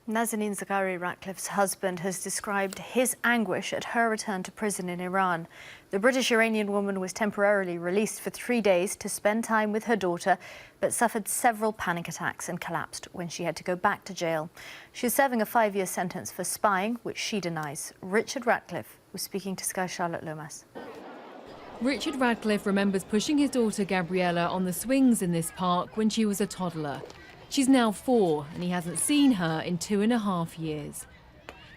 Nazanin Zaghari Ratcliffe's husband has described his anguish at her return to prison in Iran. The British-Iranian woman was temporarily released for 3 days to spend time with her daughter, but suffered several panic attacks and collapsed when she had to go back to jail. She's serving a 5-year sentence for spying, which she denies. Richard Ratcliffe was speaking to Sky's Charlotte Lomas. Richard Ratcliffe remembers pushing his daughter Gabriella on the swings in this park when she was a toddler. She's now 4 and he hasn't seen her in 2.5 years.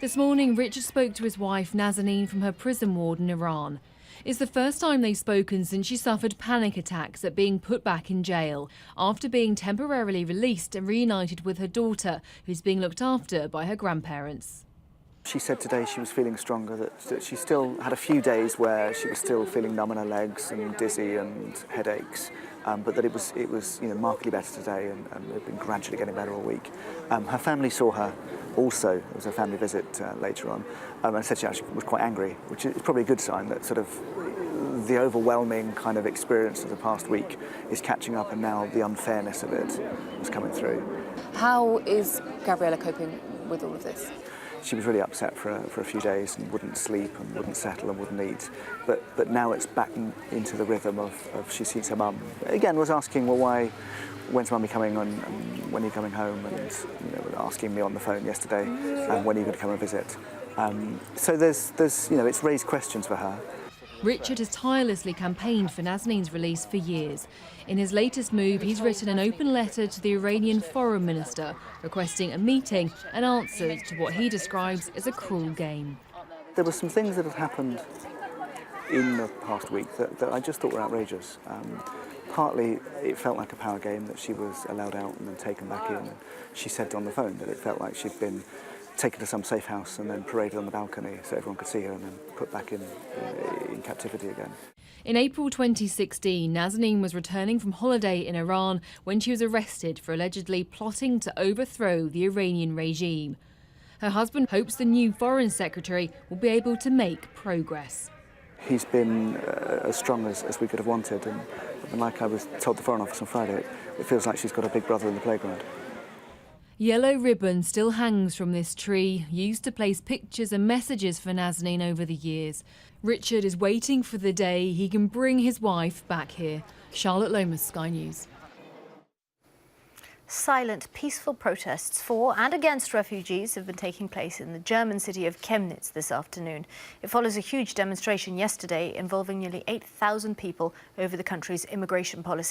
This morning, Richard spoke to his wife Nazanin from her prison ward in Iran. It's the first time they've spoken since she suffered panic attacks at being put back in jail after being temporarily released and reunited with her daughter, who's being looked after by her grandparents. She said today she was feeling stronger, that she still had a few days where she was still feeling numb in her legs and dizzy and headaches, but that it was markedly better today and had been gradually getting better all week. Her family saw her also. It was a family visit later on, and said she actually was quite angry, which is probably a good sign that sort of the overwhelming kind of experience of the past week is catching up, and now the unfairness of it is coming through. How is Gabriella coping with all of this? She was really upset for a few days and wouldn't sleep and wouldn't settle and wouldn't eat. But now it's back into the rhythm of she sees her mum. Again, was asking, well, when's mummy coming and when are you coming home? And asking me on the phone yesterday, when are you going to come and visit? So there's it's raised questions for her. Richard has tirelessly campaigned for Nazanin's release for years. In his latest move, he's written an open letter to the Iranian foreign minister, requesting a meeting and answers to what he describes as a cruel game. There were some things that had happened in the past week that I just thought were outrageous. Partly, it felt like a power game that she was allowed out and then taken back in. And she said on the phone that it felt like she'd been taken to some safe house and then paraded on the balcony so everyone could see her and then put back in captivity again. In April 2016, Nazanin was returning from holiday in Iran when she was arrested for allegedly plotting to overthrow the Iranian regime. Her husband hopes the new foreign secretary will be able to make progress. He's been as strong as we could have wanted, and like I was told the Foreign Office on Friday, it feels like she's got a big brother in the playground. Yellow ribbon still hangs from this tree, used to place pictures and messages for Nazanin over the years. Richard is waiting for the day he can bring his wife back here. Charlotte Lomas, Sky News. Silent, peaceful protests for and against refugees have been taking place in the German city of Chemnitz this afternoon. It follows a huge demonstration yesterday involving nearly 8,000 people over the country's immigration policy.